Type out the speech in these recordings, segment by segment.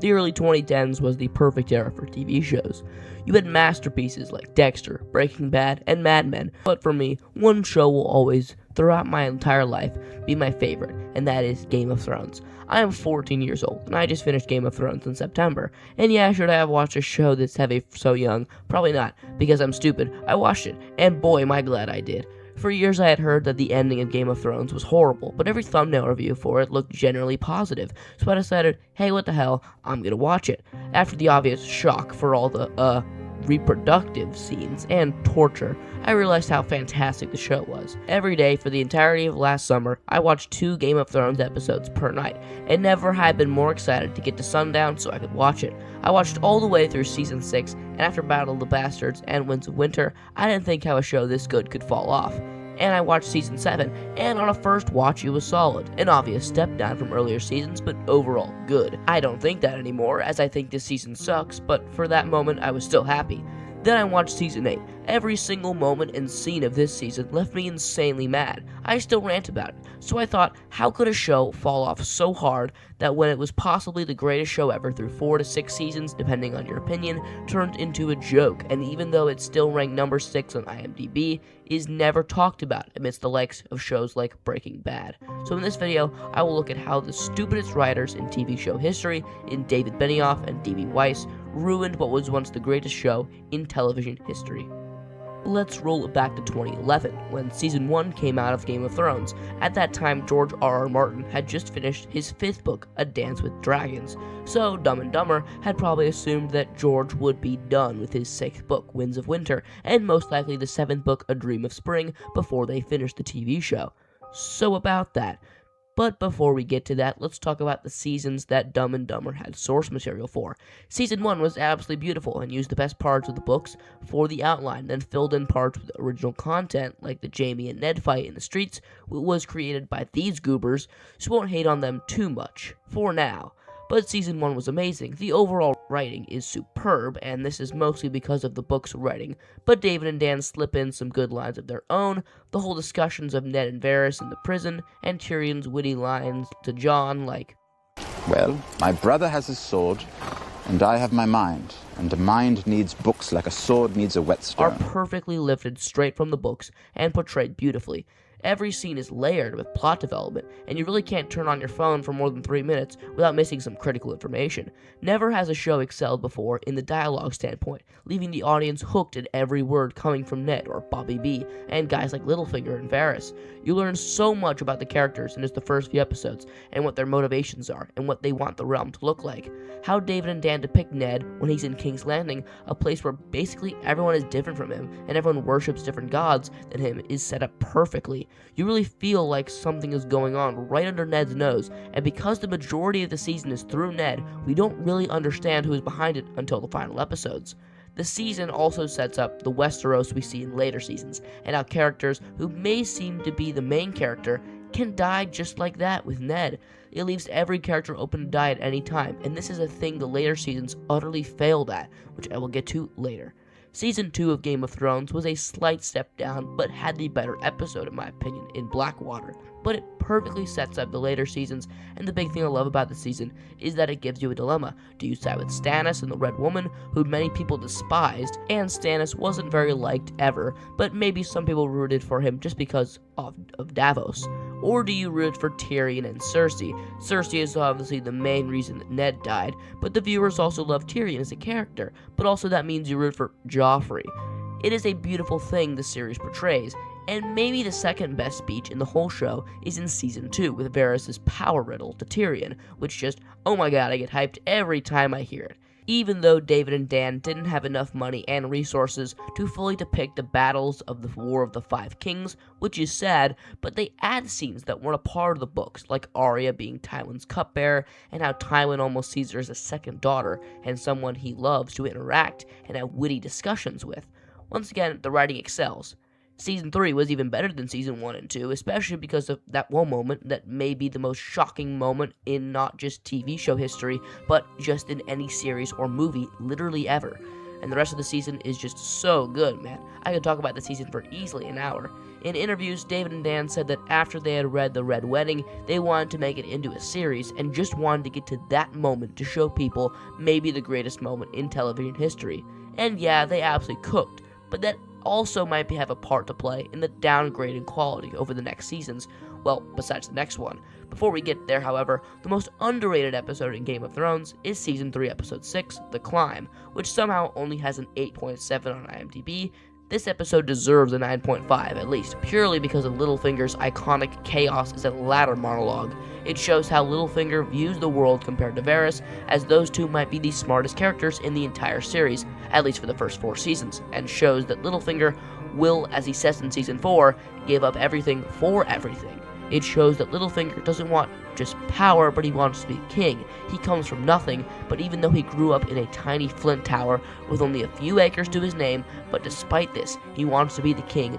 The early 2010s was the perfect era for TV shows. You had masterpieces like Dexter, Breaking Bad, and Mad Men, but for me, one show will always, throughout my entire life, be my favorite, and that is Game of Thrones. I am 14 years old, and I just finished Game of Thrones in September. And yeah, should I have watched a show this heavy so young? Probably not, because I'm stupid. I watched it, and boy, am I glad I did. For years I had heard that the ending of Game of Thrones was horrible, but every thumbnail review for it looked generally positive, so I decided, hey, what the hell, I'm gonna watch it. After the obvious shock for all the, reproductive scenes and torture, I realized how fantastic the show was. Every day for the entirety of last summer, I watched 2 Game of Thrones episodes per night, and never had I been more excited to get to sundown so I could watch it. I watched all the way through Season 6, and after Battle of the Bastards and Winds of Winter, I didn't think how a show this good could fall off. And I watched Season 7, and on a first watch it was solid, an obvious step down from earlier seasons, but overall good. I don't think that anymore, as I think this season sucks, but for that moment I was still happy. Then I watched Season 8. Every single moment and scene of this season left me insanely mad. I still rant about it, so I thought, how could a show fall off so hard that when it was possibly the greatest show ever through 4 to 6 seasons, depending on your opinion, turned into a joke, and even though it's still ranked number 6 on IMDb, is never talked about amidst the likes of shows like Breaking Bad. So in this video, I will look at how the stupidest writers in TV show history, in David Benioff and D.B. Weiss, ruined what was once the greatest show in television history. Let's roll it back to 2011, when Season 1 came out of Game of Thrones. At that time, George R.R. Martin had just finished his 5th book, A Dance with Dragons, so Dumb and Dumber had probably assumed that George would be done with his 6th book, Winds of Winter, and most likely the 7th book, A Dream of Spring, before they finished the TV show. So about that. But before we get to that, let's talk about the seasons that Dumb and Dumber had source material for. Season 1 was absolutely beautiful and used the best parts of the books for the outline, then filled in parts with original content, like the Jaime and Ned fight in the streets, which was created by these goobers, so won't hate on them too much, for now. But Season 1 was amazing. The overall writing is superb, and this is mostly because of the book's writing, but David and Dan slip in some good lines of their own, the whole discussions of Ned and Varys in the prison, and Tyrion's witty lines to Jon like, "Well, my brother has his sword, and I have my mind, and a mind needs books like a sword needs a whetstone," are perfectly lifted straight from the books and portrayed beautifully. Every scene is layered with plot development, and you really can't turn on your phone for more than 3 minutes without missing some critical information. Never has a show excelled before in the dialogue standpoint, leaving the audience hooked at every word coming from Ned or Bobby B, and guys like Littlefinger and Varys. You learn so much about the characters in just the first few episodes, and what their motivations are, and what they want the realm to look like. How David and Dan depict Ned when he's in King's Landing, a place where basically everyone is different from him, and everyone worships different gods than him, is set up perfectly. You really feel like something is going on right under Ned's nose, and because the majority of the season is through Ned, we don't really understand who is behind it until the final episodes. The season also sets up the Westeros we see in later seasons, and how characters who may seem to be the main character can die just like that with Ned. It leaves every character open to die at any time, and this is a thing the later seasons utterly failed at, which I will get to later. Season 2 of Game of Thrones was a slight step down, but had the better episode in my opinion in Blackwater. But it perfectly sets up the later seasons, and the big thing I love about the season is that it gives you a dilemma. Do you side with Stannis and the Red Woman, who many people despised, and Stannis wasn't very liked ever, but maybe some people rooted for him just because of Davos? Or do you root for Tyrion and Cersei? Cersei is obviously the main reason that Ned died, but the viewers also love Tyrion as a character, but also that means you root for Joffrey. It is a beautiful thing the series portrays, and maybe the second best speech in the whole show is in Season 2 with Varys' power riddle to Tyrion, which just, oh my god, I get hyped every time I hear it. Even though David and Dan didn't have enough money and resources to fully depict the battles of the War of the Five Kings, which is sad, but they add scenes that weren't a part of the books, like Arya being Tywin's cupbearer, and how Tywin almost sees her as a second daughter, and someone he loves to interact and have witty discussions with. Once again, the writing excels. Season 3 was even better than Season 1 and 2, especially because of that one moment that may be the most shocking moment in not just TV show history, but just in any series or movie literally ever. and the rest of the season is just so good, man. I could talk about the season for easily an hour. In interviews, David and Dan said that after they had read The Red Wedding, they wanted to make it into a series and just wanted to get to that moment to show people maybe the greatest moment in television history. And yeah, they absolutely cooked, but that also might have a part to play in the downgrade in quality over the next seasons, well, besides the next one. Before we get there, however, the most underrated episode in Game of Thrones is Season 3, Episode 6, The Climb, which somehow only has an 8.7 on IMDb. This episode deserves a 9.5 at least, purely because of Littlefinger's iconic Chaos is a Ladder monologue. It shows how Littlefinger views the world compared to Varys, as those two might be the smartest characters in the entire series, at least for the first 4 seasons, and shows that Littlefinger will, as he says in Season 4, give up everything for everything. It shows that Littlefinger doesn't want just power, but he wants to be king. He comes from nothing, but even though he grew up in a tiny flint tower with only a few acres to his name, but despite this, he wants to be the king,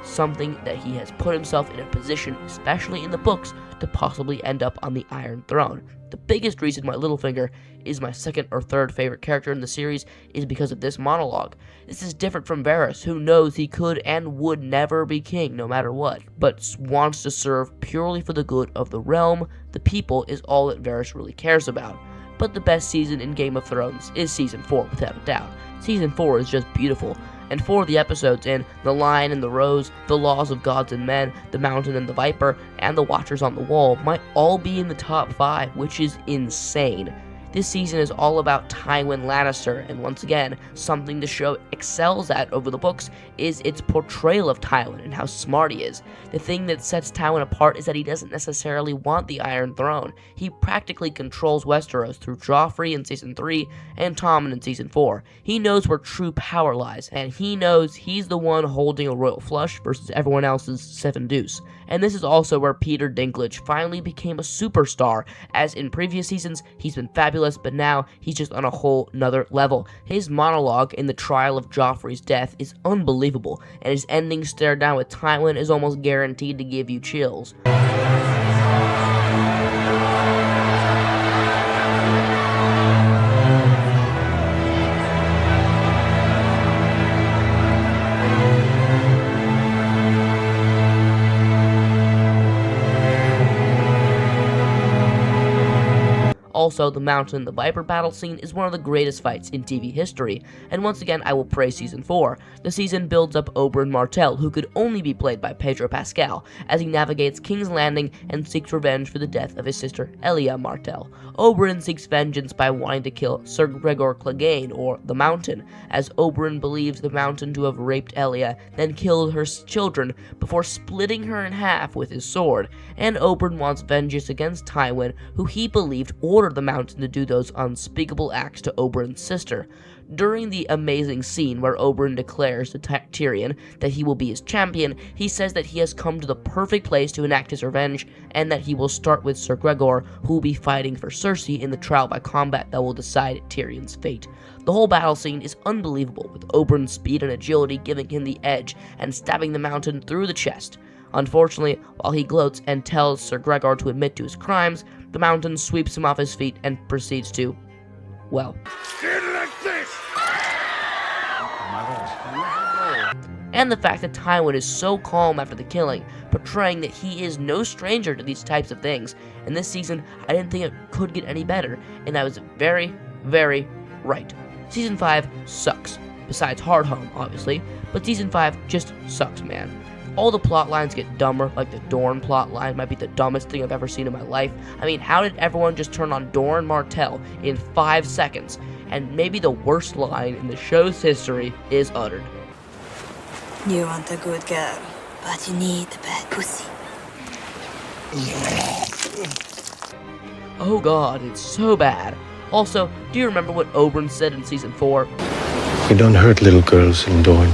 something that he has put himself in a position, especially in the books, to possibly end up on the Iron Throne. The biggest reason why Littlefinger is my second or third favorite character in the series is because of this monologue. This is different from Varys, who knows he could and would never be king no matter what, but wants to serve purely for the good of the realm. The people is all that Varys really cares about. But the best season in Game of Thrones is Season 4, without a doubt. Season 4 is just beautiful, and 4 of the episodes in The Lion and the Rose, The Laws of Gods and Men, The Mountain and the Viper, and The Watchers on the Wall might all be in the top 5, which is insane. This season is all about Tywin Lannister, and once again, something the show excels at over the books is its portrayal of Tywin and how smart he is. The thing that sets Tywin apart is that he doesn't necessarily want the Iron Throne. He practically controls Westeros through Joffrey in Season 3 and Tommen in Season 4. He knows where true power lies, and he knows he's the one holding a royal flush versus everyone else's 7 deuce. And this is also where Peter Dinklage finally became a superstar, as in previous seasons he's been fabulous, but now he's just on a whole nother level. His monologue in the trial of Joffrey's death is unbelievable, and his ending stare down with Tywin is almost guaranteed to give you chills. Also, the Mountain and the Viper battle scene is one of the greatest fights in TV history, and once again I will praise Season 4. The season builds up Oberyn Martell, who could only be played by Pedro Pascal, as he navigates King's Landing and seeks revenge for the death of his sister Elia Martell. Oberyn seeks vengeance by wanting to kill Sir Gregor Clegane, or the Mountain, as Oberyn believes the Mountain to have raped Elia, then killed her children before splitting her in half with his sword, and Oberyn wants vengeance against Tywin, who he believed ordered the Mountain to do those unspeakable acts to Oberyn's sister. During the amazing scene where Oberyn declares to Tyrion that he will be his champion, he says that he has come to the perfect place to enact his revenge, and that he will start with Sir Gregor, who will be fighting for Cersei in the trial by combat that will decide Tyrion's fate. The whole battle scene is unbelievable, with Oberyn's speed and agility giving him the edge and stabbing the Mountain through the chest. Unfortunately, while he gloats and tells Sir Gregor to admit to his crimes, the Mountain sweeps him off his feet and proceeds to, well, and the fact that Tywin is so calm after the killing, portraying that he is no stranger to these types of things. And this season, I didn't think it could get any better, and I was very, very right. Season 5 sucks, besides Hardhome, obviously, but Season 5 just sucks, man. All the plot lines get dumber, like the Dorne plot line might be the dumbest thing I've ever seen in my life. I mean, how did everyone just turn on Doran Martell in 5 seconds? And maybe the worst line in the show's history is uttered. You want a good girl, but you need a bad pussy. Oh god, it's so bad. Also, do you remember what Oberyn said in Season 4? We don't hurt little girls in Dorne.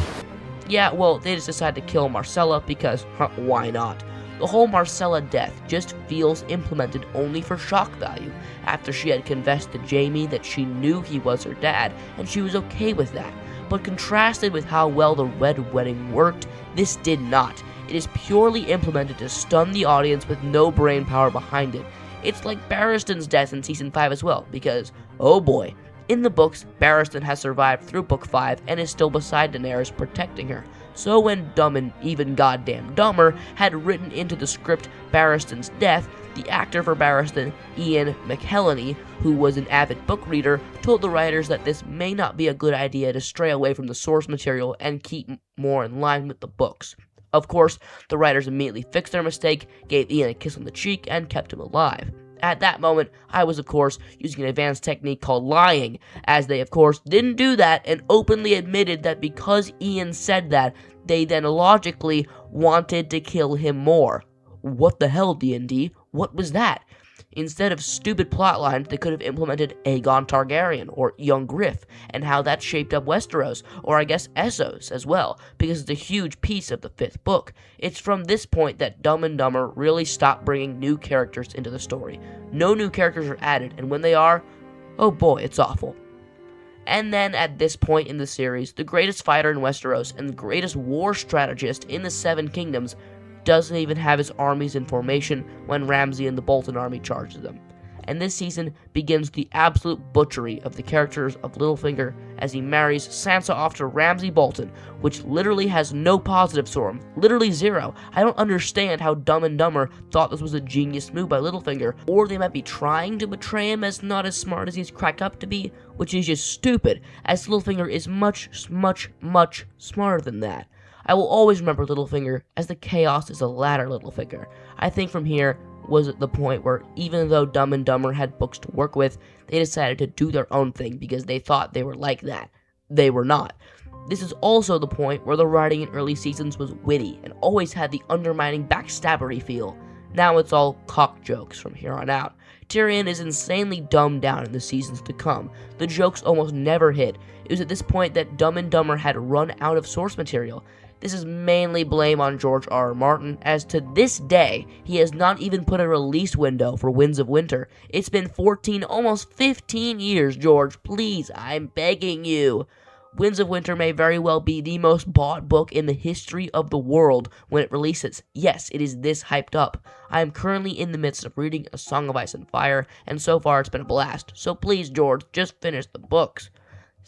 Yeah, well, they just decided to kill Myrcella because, why not? The whole Myrcella death just feels implemented only for shock value, after she had confessed to Jaime that she knew he was her dad, and she was okay with that. But contrasted with how well the Red Wedding worked, this did not. It is purely implemented to stun the audience with no brain power behind it. It's like Barristan's death in Season 5 as well, because, oh boy, In the books, Barristan has survived through Book 5 and is still beside Daenerys protecting her. So when Dumb and Even Goddamn Dumber had written into the script Barristan's death, the actor for Barristan, Ian McKellen, who was an avid book reader, told the writers that this may not be a good idea to stray away from the source material and keep more in line with the books. Of course, the writers immediately fixed their mistake, gave Ian a kiss on the cheek, and kept him alive. At that moment, I was, of course, using an advanced technique called lying, as they, of course, didn't do that and openly admitted that because Ian said that, they then logically wanted to kill him more. What the hell, D&D? What was that? Instead of stupid plotlines, they could have implemented Aegon Targaryen, or Young Griff, and how that shaped up Westeros, or I guess Essos as well, because it's a huge piece of the 5th book. It's from this point that Dumb and Dumber really stopped bringing new characters into the story. No new characters are added, and when they are, oh boy, it's awful. And then at this point in the series, the greatest fighter in Westeros and the greatest war strategist in the Seven Kingdoms doesn't even have his armies in formation when Ramsay and the Bolton army charges them. And this season begins the absolute butchery of the characters of Littlefinger as he marries Sansa off to Ramsay Bolton, which literally has no positives for him. Literally zero. I don't understand how Dumb and Dumber thought this was a genius move by Littlefinger, or they might be trying to portray him as not as smart as he's cracked up to be, which is just stupid, as Littlefinger is much smarter than that. I will always remember Littlefinger as the chaos is a ladder Littlefinger. I think from here was at the point where even though Dumb and Dumber had books to work with, they decided to do their own thing because they thought they were like that. They were not. This is also the point where the writing in early seasons was witty and always had the undermining backstabbery feel. Now it's all cock jokes from here on out. Tyrion is insanely dumbed down in the seasons to come. The jokes almost never hit. It was at this point that Dumb and Dumber had run out of source material. This is mainly blame on George R. R. Martin, as to this day, he has not even put a release window for Winds of Winter. It's been 14, almost 15 years, George. Please, I'm begging you. Winds of Winter may very well be the most bought book in the history of the world when it releases. Yes, it is this hyped up. I am currently in the midst of reading A Song of Ice and Fire, and so far it's been a blast. So please, George, just finish the books.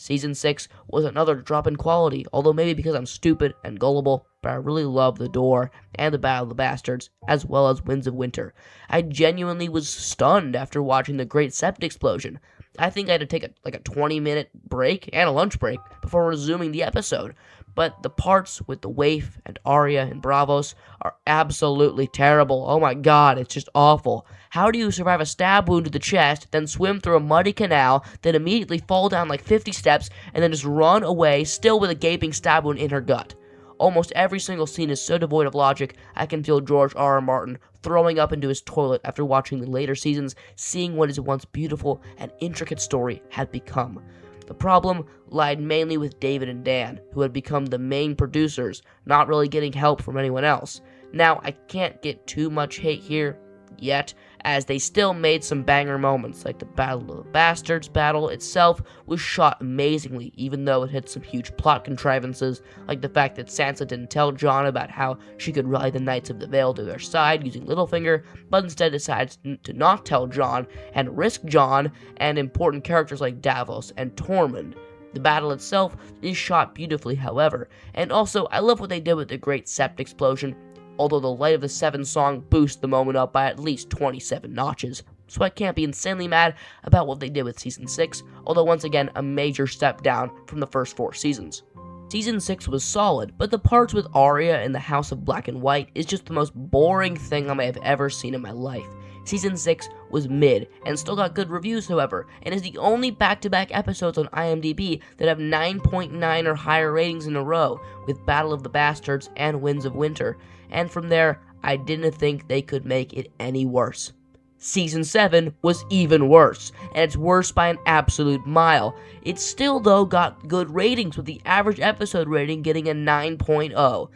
Season 6 was another drop in quality, although maybe because I'm stupid and gullible, but I really love The Door and The Battle of the Bastards, as well as Winds of Winter. I genuinely was stunned after watching the Great Sept Explosion. I think I had to take a 20-minute break and a lunch break before resuming the episode, but the parts with the Waif and Arya and Braavos are absolutely terrible. Oh my god, it's just awful. How do you survive a stab wound to the chest, then swim through a muddy canal, then immediately fall down like 50 steps, and then just run away, still with a gaping stab wound in her gut? Almost every single scene is so devoid of logic, I can feel George R. R. Martin throwing up into his toilet after watching the later seasons, seeing what his once beautiful and intricate story had become. The problem lied mainly with David and Dan, who had become the main producers, not really getting help from anyone else. Now, I can't get too much hate here yet, as they still made some banger moments, like the Battle of the Bastards battle itself was shot amazingly, even though it had some huge plot contrivances, like the fact that Sansa didn't tell Jon about how she could rally the Knights of the Vale to their side using Littlefinger, but instead decides to not tell Jon and risk Jon and important characters like Davos and Tormund. The battle itself is shot beautifully, however, and also I love what they did with the Great Sept Explosion, although the Light of the Seven song boosts the moment up by at least 27 notches. So I can't be insanely mad about what they did with Season 6, although once again a major step down from the first 4 seasons. Season 6 was solid, but the parts with Arya in the House of Black and White is just the most boring thing I may have ever seen in my life. Season 6 was mid, and still got good reviews however, and is the only back-to-back episodes on IMDb that have 9.9 or higher ratings in a row, with Battle of the Bastards and Winds of Winter, and from there, I didn't think they could make it any worse. Season 7 was even worse, and it's worse by an absolute mile. It still, though, got good ratings, with the average episode rating getting a 9.0.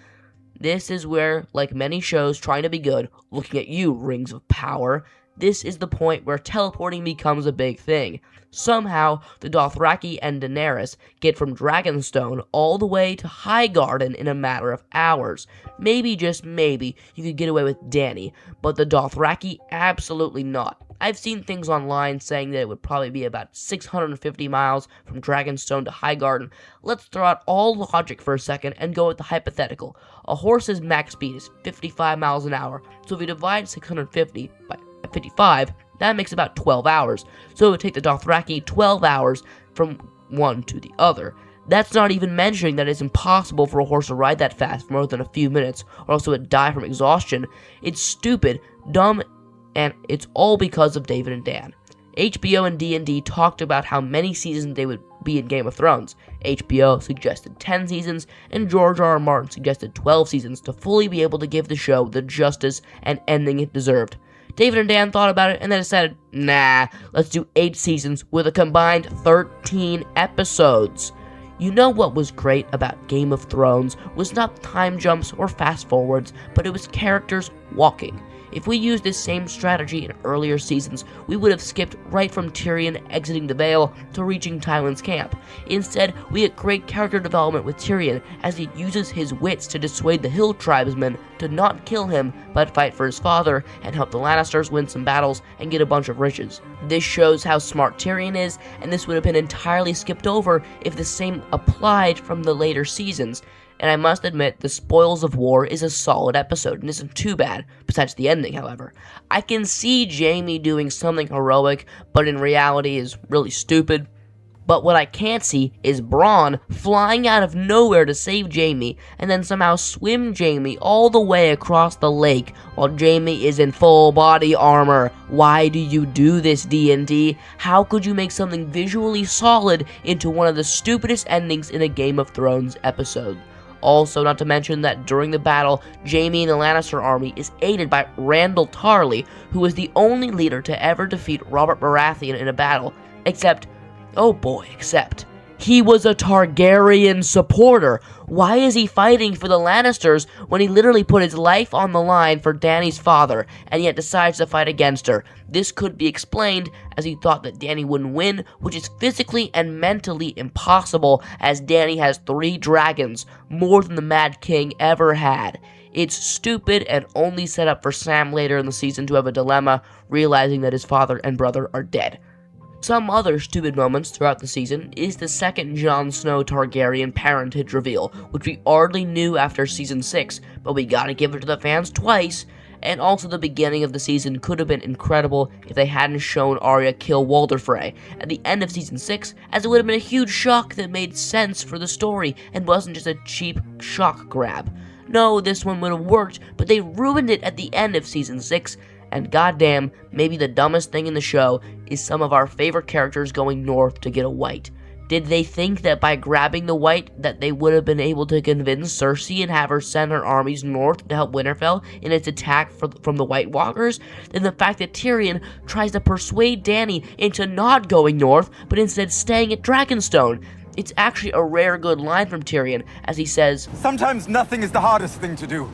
This is where, like many shows trying to be good, looking at you, Rings of Power, this is the point where teleporting becomes a big thing. Somehow, the Dothraki and Daenerys get from Dragonstone all the way to Highgarden in a matter of hours. Maybe, just maybe, you could get away with Dany, but the Dothraki absolutely not. I've seen things online saying that it would probably be about 650 miles from Dragonstone to Highgarden. Let's throw out all logic for a second and go with the hypothetical. A horse's max speed is 55 miles an hour, so if you divide 650 by 55, that makes about 12 hours. So it would take the Dothraki 12 hours from one to the other. That's not even mentioning that it's impossible for a horse to ride that fast for more than a few minutes, or else it would die from exhaustion. It's stupid, dumb, and it's all because of David and Dan. HBO and D&D talked about how many seasons they would be in Game of Thrones. HBO suggested 10 seasons, and George R.R. Martin suggested 12 seasons to fully be able to give the show the justice and ending it deserved. David and Dan thought about it and then decided, nah, let's do 8 seasons with a combined 13 episodes. You know what was great about Game of Thrones was not time jumps or fast forwards, but it was characters walking. If we used this same strategy in earlier seasons, we would have skipped right from Tyrion exiting the Vale to reaching Tywin's camp. Instead, we get great character development with Tyrion as he uses his wits to dissuade the Hill tribesmen to not kill him, but fight for his father and help the Lannisters win some battles and get a bunch of riches. This shows how smart Tyrion is, and this would have been entirely skipped over if the same applied from the later seasons. And I must admit, The Spoils of War is a solid episode and isn't too bad, besides the ending, however. I can see Jaime doing something heroic, but in reality is really stupid. But what I can't see is Bronn flying out of nowhere to save Jaime, and then somehow swim Jaime all the way across the lake while Jaime is in full body armor. Why do you do this, D&D? How could you make something visually solid into one of the stupidest endings in a Game of Thrones episode? Also, not to mention that during the battle, Jaime and the Lannister army is aided by Randyll Tarly, who is the only leader to ever defeat Robert Baratheon in a battle, except, oh boy, he was a Targaryen supporter. Why is he fighting for the Lannisters when he literally put his life on the line for Dany's father, and yet decides to fight against her? This could be explained as he thought that Dany wouldn't win, which is physically and mentally impossible, as Dany has 3 dragons, more than the Mad King ever had. It's stupid and only set up for Sam later in the season to have a dilemma, realizing that his father and brother are dead. Some other stupid moments throughout the season is the second Jon Snow Targaryen parentage reveal, which we already knew after season 6, but we gotta give it to the fans twice. And also the beginning of the season could have been incredible if they hadn't shown Arya kill Walder Frey at the end of season 6, as it would have been a huge shock that made sense for the story and wasn't just a cheap shock grab. No, this one would have worked, but they ruined it at the end of season 6, and goddamn, maybe the dumbest thing in the show is some of our favorite characters going north to get a white. Did they think that by grabbing the white that they would have been able to convince Cersei and have her send her armies north to help Winterfell in its attack from the White Walkers? Then the fact that Tyrion tries to persuade Dany into not going north, but instead staying at Dragonstone. It's actually a rare good line from Tyrion, as he says, "Sometimes nothing is the hardest thing to do."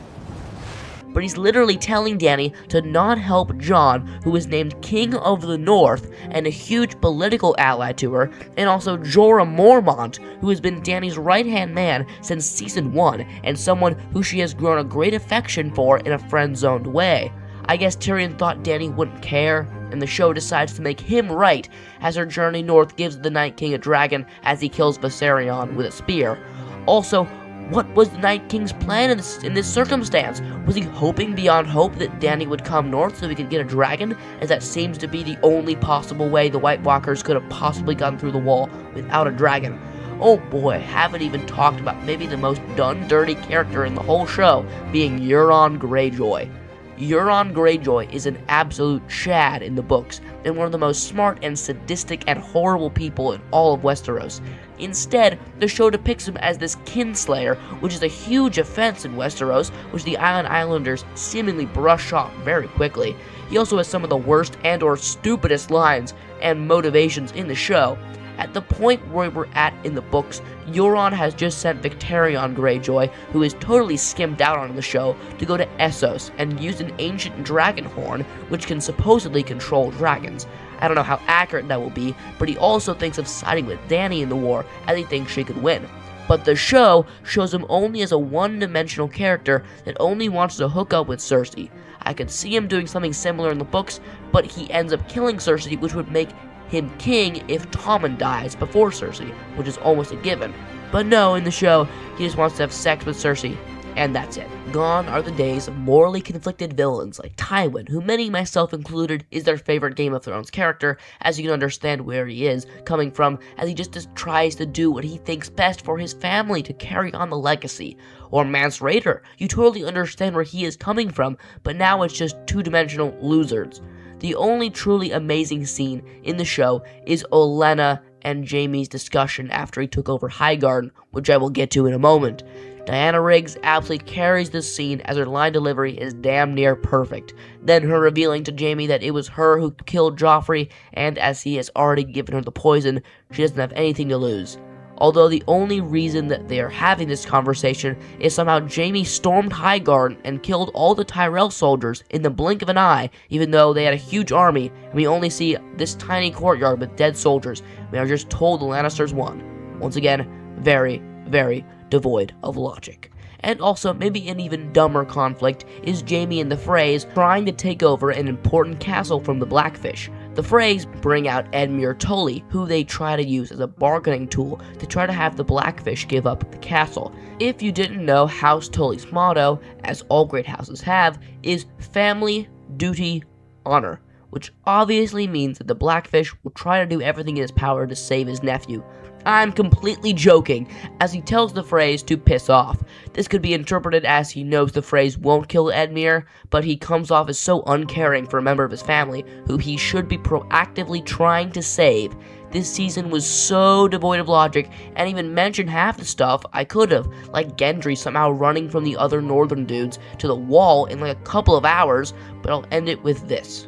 But he's literally telling Dany to not help Jon, who is named King of the North and a huge political ally to her, and also Jorah Mormont, who has been Dany's right-hand man since season 1, and someone who she has grown a great affection for in a friend-zoned way. I guess Tyrion thought Dany wouldn't care, and the show decides to make him right, as her journey north gives the Night King a dragon as he kills Viserion with a spear. Also, what was the Night King's plan in this circumstance? Was he hoping beyond hope that Dany would come north so he could get a dragon, as that seems to be the only possible way the White Walkers could have possibly gotten through the wall without a dragon? Oh boy, I haven't even talked about maybe the most done dirty character in the whole show, being Euron Greyjoy. Euron Greyjoy is an absolute Chad in the books, and one of the most smart and sadistic and horrible people in all of Westeros. Instead, the show depicts him as this kinslayer, which is a huge offense in Westeros, which the Islanders seemingly brush off very quickly. He also has some of the worst and or stupidest lines and motivations in the show. At the point where we're at in the books, Euron has just sent Victarion Greyjoy, who is totally skimmed out on the show, to go to Essos and use an ancient dragon horn, which can supposedly control dragons. I don't know how accurate that will be, but he also thinks of siding with Dany in the war, as he thinks she could win. But the show shows him only as a one-dimensional character that only wants to hook up with Cersei. I could see him doing something similar in the books, but he ends up killing Cersei, which would make him king if Tommen dies before Cersei, which is almost a given. But no, in the show, he just wants to have sex with Cersei, and that's it. Gone are the days of morally conflicted villains like Tywin, who many, myself included, is their favorite Game of Thrones character, as you can understand where he is coming from, as he just tries to do what he thinks best for his family to carry on the legacy. Or Mance Rayder, you totally understand where he is coming from, but now it's just two-dimensional losers. The only truly amazing scene in the show is Olenna and Jaime's discussion after he took over Highgarden, which I will get to in a moment. Diana Riggs absolutely carries this scene as her line delivery is damn near perfect. Then her revealing to Jaime that it was her who killed Joffrey, and as he has already given her the poison, she doesn't have anything to lose. Although the only reason that they are having this conversation is somehow Jaime stormed Highgarden and killed all the Tyrell soldiers in the blink of an eye, even though they had a huge army, and we only see this tiny courtyard with dead soldiers. We are just told the Lannisters won. Once again, very, very devoid of logic. And also, maybe an even dumber conflict is Jaime and the Freys trying to take over an important castle from the Blackfish. The Freys bring out Edmure Tully, who they try to use as a bargaining tool to try to have the Blackfish give up the castle. If you didn't know, House Tully's motto, as all great houses have, is family, duty, honor, which obviously means that the Blackfish will try to do everything in his power to save his nephew. I'm completely joking, as he tells the Freys to piss off. This could be interpreted as he knows the Freys won't kill Edmure, but he comes off as so uncaring for a member of his family, who he should be proactively trying to save. This season was so devoid of logic, and even mentioned half the stuff I could have, like Gendry somehow running from the other northern dudes to the wall in like a couple of hours, but I'll end it with this.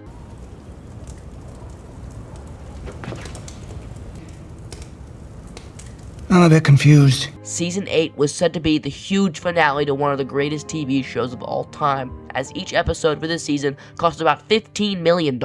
I'm a bit confused. Season 8 was said to be the huge finale to one of the greatest TV shows of all time, as each episode for this season cost about $15 million.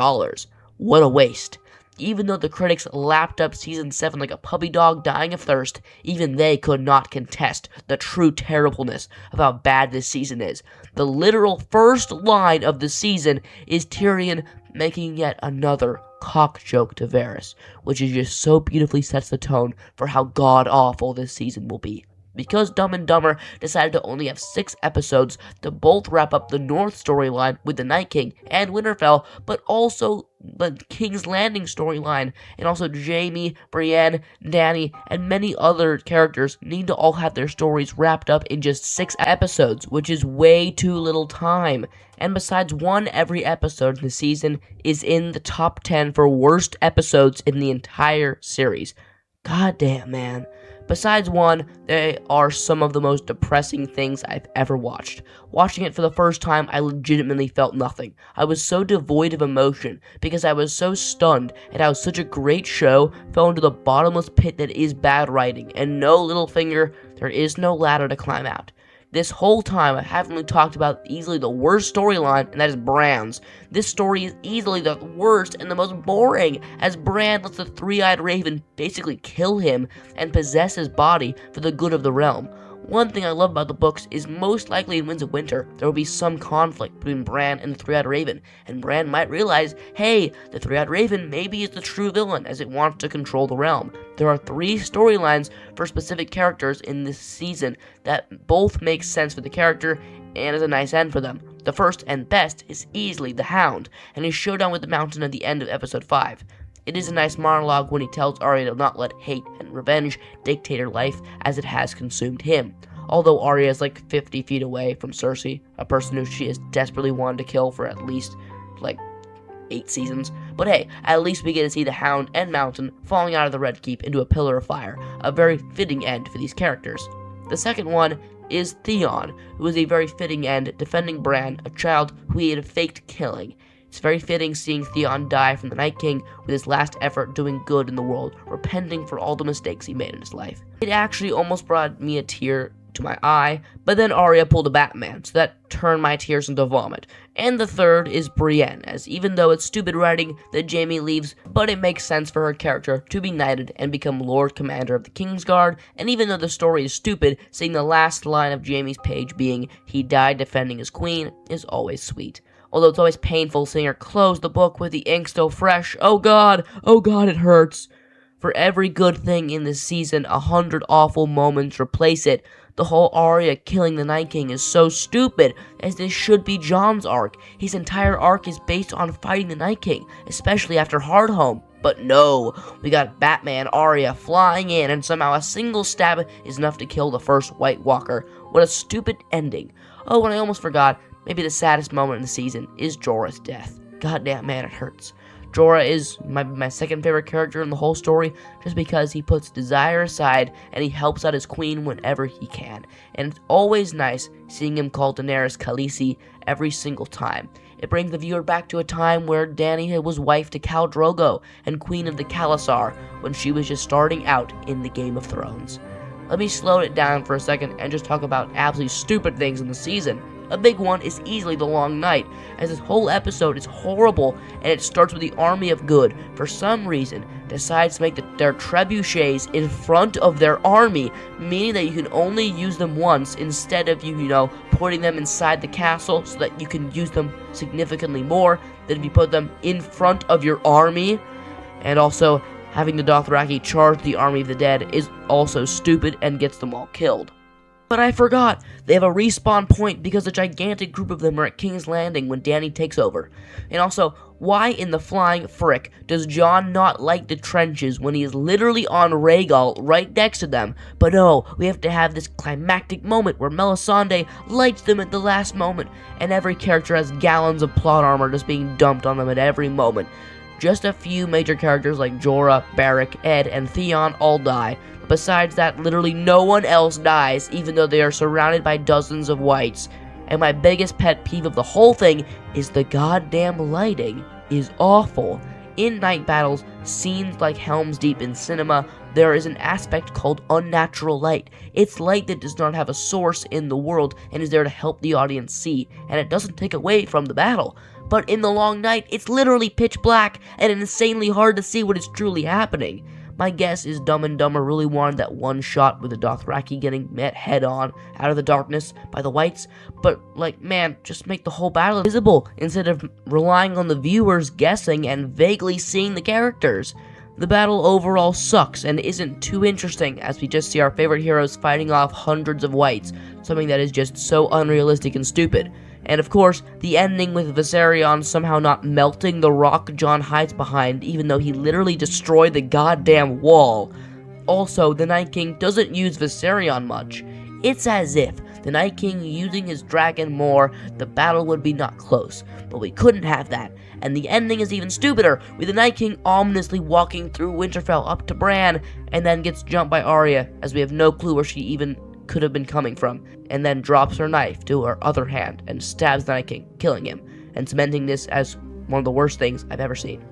What a waste. Even though the critics lapped up Season 7 like a puppy dog dying of thirst, even they could not contest the true terribleness of how bad this season is. The literal first line of the season is Tyrion making yet another cock joke to Varys, which is just so beautifully sets the tone for how god-awful this season will be. Because Dumb and Dumber decided to only have 6 episodes to both wrap up the North storyline with the Night King and Winterfell, but also the King's Landing storyline, and also Jaime, Brienne, Dany, and many other characters need to all have their stories wrapped up in just 6 episodes, which is way too little time. And besides, one every episode in the season is in the top 10 for worst episodes in the entire series. God damn, man. Besides one, they are some of the most depressing things I've ever watched. Watching it for the first time, I legitimately felt nothing. I was so devoid of emotion, because I was so stunned at how such a great show fell into the bottomless pit that is bad writing, and no, Littlefinger, there is no ladder to climb out. This whole time, I haven't really talked about easily the worst storyline, and that is Bran's. This story is easily the worst and the most boring, as Bran lets the three-eyed raven basically kill him and possess his body for the good of the realm. One thing I love about the books is most likely in Winds of Winter, there will be some conflict between Bran and the Three-Eyed Raven, and Bran might realize, hey, the Three-Eyed Raven maybe is the true villain as it wants to control the realm. There are 3 storylines for specific characters in this season that both make sense for the character and is a nice end for them. The first and best is easily the Hound, and his showdown with the Mountain at the end of episode 5. It is a nice monologue when he tells Arya to not let hate and revenge dictate her life as it has consumed him. Although Arya is like 50 feet away from Cersei, a person who she has desperately wanted to kill for at least, 8 seasons. But hey, at least we get to see the Hound and Mountain falling out of the Red Keep into a pillar of fire, a very fitting end for these characters. The second one is Theon, who is a very fitting end defending Bran, a child who he had faked killing. It's very fitting seeing Theon die from the Night King with his last effort doing good in the world, repenting for all the mistakes he made in his life. It actually almost brought me a tear to my eye, but then Arya pulled a Batman, so that turned my tears into vomit. And the third is Brienne, as even though it's stupid writing that Jaime leaves, but it makes sense for her character to be knighted and become Lord Commander of the Kingsguard, and even though the story is stupid, seeing the last line of Jaime's page being, "He died defending his queen," is always sweet. although it's always painful seeing her close the book with the ink still fresh. Oh god, it hurts. For every good thing in this season, 100 awful moments replace it. The whole Arya killing the Night King is so stupid, as this should be Jon's arc. His entire arc is based on fighting the Night King, especially after Hardhome. But no, we got Batman Arya flying in, and somehow a single stab is enough to kill the first White Walker. What a stupid ending. Oh, and I almost forgot, maybe the saddest moment in the season is Jorah's death. Goddamn man, it hurts. Jorah is my second favorite character in the whole story, just because he puts desire aside and he helps out his queen whenever he can. And it's always nice seeing him call Daenerys Khaleesi every single time. It brings the viewer back to a time where Dany was wife to Khal Drogo and queen of the Khalasar when she was just starting out in the Game of Thrones. Let me slow it down for a second and just talk about absolutely stupid things in the season. A big one is easily The Long Night, as this whole episode is horrible, and it starts with the Army of Good, for some reason, decides to make their trebuchets in front of their army, meaning that you can only use them once, instead of putting them inside the castle so that you can use them significantly more than if you put them in front of your army. And also, having the Dothraki charge the Army of the Dead is also stupid and gets them all killed. But I forgot, they have a respawn point because a gigantic group of them are at King's Landing when Dany takes over. And also, why in the flying frick does Jon not like the trenches when he is literally on Rhaegal right next to them? But no, we have to have this climactic moment where Melisandre lights them at the last moment, and every character has gallons of plot armor just being dumped on them at every moment. Just a few major characters like Jorah, Beric, Ed, and Theon all die. Besides that, literally no one else dies, even though they are surrounded by dozens of whites. And my biggest pet peeve of the whole thing is the goddamn lighting is awful. In night battles, scenes like Helm's Deep in cinema, there is an aspect called unnatural light. It's light that does not have a source in the world and is there to help the audience see, and it doesn't take away from the battle. But in The Long Night, it's literally pitch black and insanely hard to see what is truly happening. My guess is Dumb and Dumber really wanted that one shot with the Dothraki getting met head-on out of the darkness by the whites, but, man, just make the whole battle visible instead of relying on the viewers guessing and vaguely seeing the characters. The battle overall sucks and isn't too interesting, as we just see our favorite heroes fighting off hundreds of whites, something that is just so unrealistic and stupid. And of course, the ending with Viserion somehow not melting the rock Jon hides behind, even though he literally destroyed the goddamn wall. Also, the Night King doesn't use Viserion much. It's as if the Night King using his dragon more, the battle would be not close. But we couldn't have that. And the ending is even stupider, with the Night King ominously walking through Winterfell up to Bran, and then gets jumped by Arya, as we have no clue where she even could have been coming from, and then drops her knife to her other hand and stabs the Night King, killing him, and cementing this as one of the worst things I've ever seen.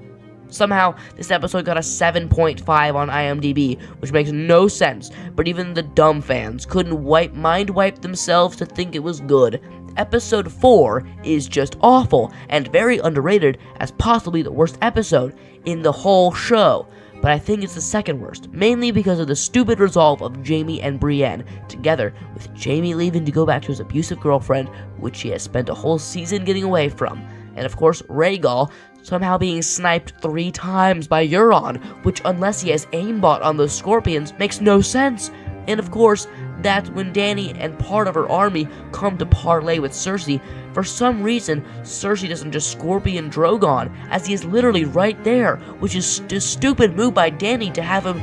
Somehow, this episode got a 7.5 on IMDb, which makes no sense, but even the dumb fans couldn't mind wipe themselves to think it was good. Episode 4 is just awful, and very underrated as possibly the worst episode in the whole show. But I think it's the second worst, mainly because of the stupid resolve of Jaime and Brienne, together with Jaime leaving to go back to his abusive girlfriend, which he has spent a whole season getting away from, and of course Rhaegal somehow being sniped 3 times by Euron, which unless he has aimbot on those scorpions makes no sense. And of course, that's when Dany and part of her army come to parley with Cersei. For some reason, Cersei doesn't just Scorpion Drogon, as he is literally right there, which is a stupid move by Dany to have him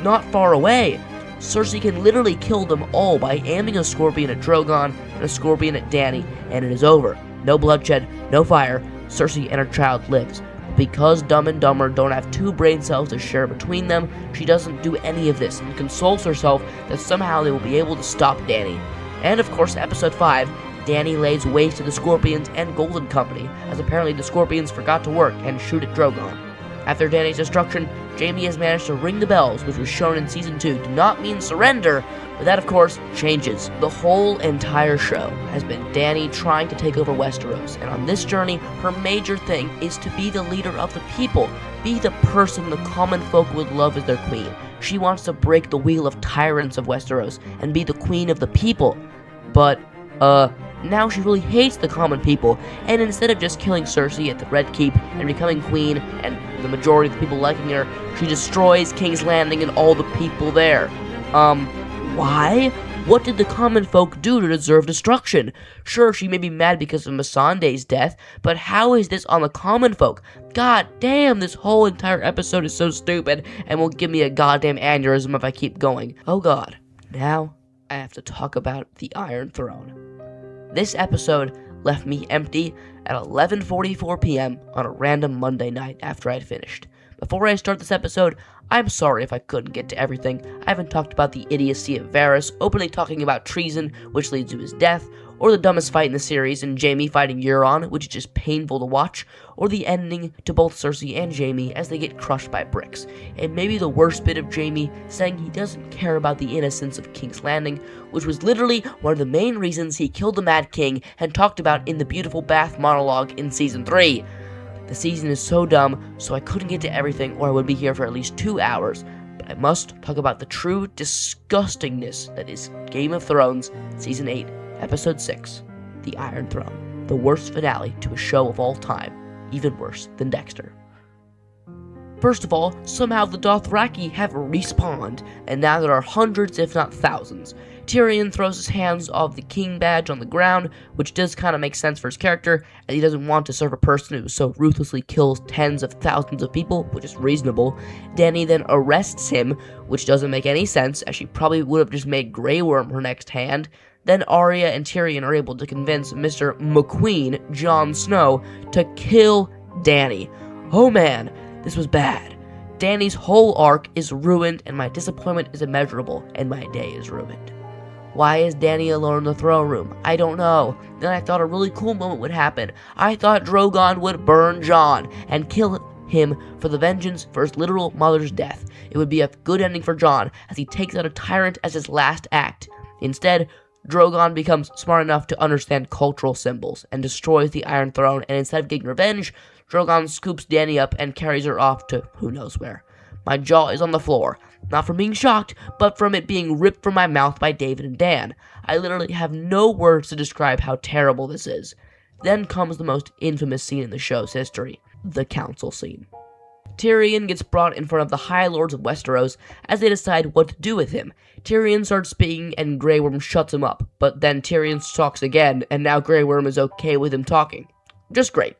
not far away. Cersei can literally kill them all by aiming a Scorpion at Drogon and a Scorpion at Dany, and it is over. No bloodshed, no fire, Cersei and her child lives. Because Dumb and Dumber don't have 2 brain cells to share between them, she doesn't do any of this and consoles herself that somehow they will be able to stop Dany. And of course, episode 5, Dany lays waste to the Scorpions and Golden Company, as apparently the Scorpions forgot to work and shoot at Drogon. After Dany's destruction, Jaime has managed to ring the bells, which was shown in Season 2 to not mean surrender, but that of course changes. The whole entire show has been Dany trying to take over Westeros, and on this journey, her major thing is to be the leader of the people, be the person the common folk would love as their queen. She wants to break the wheel of tyrants of Westeros and be the queen of the people. But, Now she really hates the common people, and instead of just killing Cersei at the Red Keep and becoming queen and the majority of the people liking her, she destroys King's Landing and all the people there. Why? What did the common folk do to deserve destruction? Sure, she may be mad because of Missandei's death, but how is this on the common folk? God damn, this whole entire episode is so stupid and will give me a goddamn aneurysm if I keep going. Oh god. Now, I have to talk about the Iron Throne. This episode left me empty at 11:44 p.m. on a random Monday night after I'd finished. Before I start this episode, I'm sorry if I couldn't get to everything. I haven't talked about the idiocy of Varys openly talking about treason, which leads to his death, or the dumbest fight in the series in Jaime fighting Euron, which is just painful to watch, or the ending to both Cersei and Jaime as they get crushed by bricks, and maybe the worst bit of Jaime saying he doesn't care about the innocence of King's Landing, which was literally one of the main reasons he killed the Mad King and talked about in the beautiful bath monologue in Season 3. The season is so dumb, so I couldn't get to everything or I would be here for at least 2 hours, but I must talk about the true disgustingness that is Game of Thrones Season 8, Episode 6, The Iron Throne, the worst finale to a show of all time, even worse than Dexter. First of all, somehow the Dothraki have respawned, and now there are hundreds if not thousands. Tyrion throws his hands off the king badge on the ground, which does kind of make sense for his character, as he doesn't want to serve a person who so ruthlessly kills tens of thousands of people, which is reasonable. Dany then arrests him, which doesn't make any sense, as she probably would have just made Grey Worm her next hand. Then Arya and Tyrion are able to convince Mr. McQueen, Jon Snow, to kill Dany. Oh man, this was bad. Dany's whole arc is ruined, and my disappointment is immeasurable, and my day is ruined. Why is Dany alone in the throne room? I don't know. Then I thought a really cool moment would happen. I thought Drogon would burn Jon and kill him for the vengeance for his literal mother's death. It would be a good ending for Jon, as he takes out a tyrant as his last act. Instead, Drogon becomes smart enough to understand cultural symbols and destroys the Iron Throne, and instead of getting revenge, Drogon scoops Dany up and carries her off to who knows where. My jaw is on the floor, not from being shocked, but from it being ripped from my mouth by David and Dan. I literally have no words to describe how terrible this is. Then comes the most infamous scene in the show's history, the council scene. Tyrion gets brought in front of the High Lords of Westeros as they decide what to do with him. Tyrion starts speaking and Grey Worm shuts him up, but then Tyrion talks again, and now Grey Worm is okay with him talking. Just great.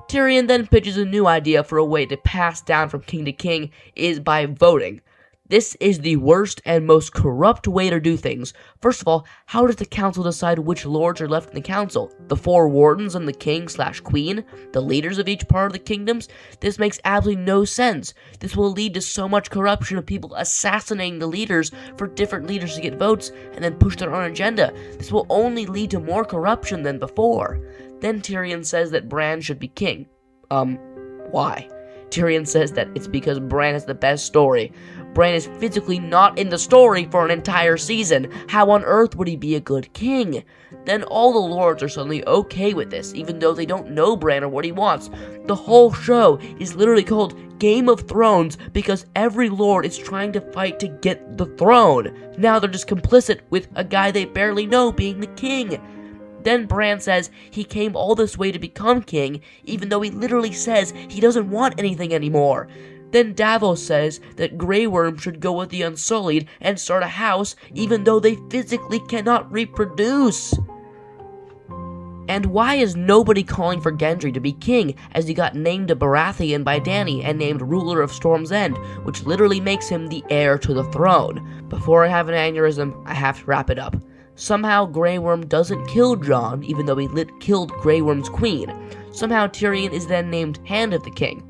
Tyrion then pitches a new idea for a way to pass down from king to king is by voting. This is the worst and most corrupt way to do things. First of all, how does the council decide which lords are left in the council? The 4 wardens and the king/queen? The leaders of each part of the kingdoms? This makes absolutely no sense. This will lead to so much corruption of people assassinating the leaders for different leaders to get votes and then push their own agenda. This will only lead to more corruption than before. Then Tyrion says that Bran should be king. Why? Tyrion says that it's because Bran has the best story. Bran is physically not in the story for an entire season. How on earth would he be a good king? Then all the lords are suddenly okay with this, even though they don't know Bran or what he wants. The whole show is literally called Game of Thrones because every lord is trying to fight to get the throne. Now they're just complicit with a guy they barely know being the king. Then Bran says he came all this way to become king, even though he literally says he doesn't want anything anymore. Then Davos says that Grey Worm should go with the Unsullied and start a house, even though they physically cannot reproduce. And why is nobody calling for Gendry to be king, as he got named a Baratheon by Dany and named ruler of Storm's End, which literally makes him the heir to the throne? Before I have an aneurysm, I have to wrap it up. Somehow Grey Worm doesn't kill Jon, even though he killed Grey Worm's queen. Somehow Tyrion is then named Hand of the King.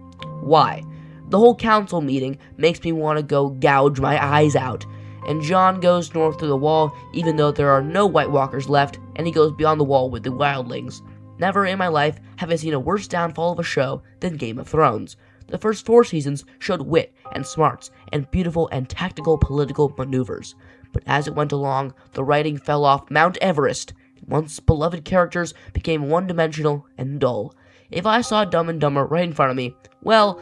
Why? The whole council meeting makes me want to go gouge my eyes out. And Jon goes north through the wall, even though there are no White Walkers left, and he goes beyond the wall with the wildlings. Never in my life have I seen a worse downfall of a show than Game of Thrones. The first 4 seasons showed wit and smarts and beautiful and tactical political maneuvers. But as it went along, the writing fell off Mount Everest. Once beloved characters became one-dimensional and dull. If I saw Dumb and Dumber right in front of me, well,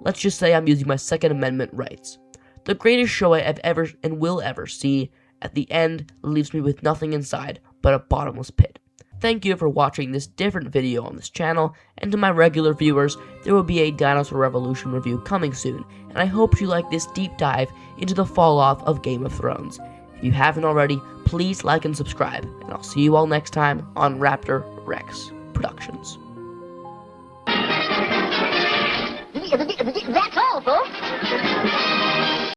let's just say I'm using my Second Amendment rights. The greatest show I have ever and will ever see, at the end, leaves me with nothing inside but a bottomless pit. Thank you for watching this different video on this channel, and to my regular viewers, there will be a Dinosaur Revolution review coming soon, and I hope you like this deep dive into the fall-off of Game of Thrones. If you haven't already, please like and subscribe, and I'll see you all next time on Raptor Rex Productions. That's all, folks.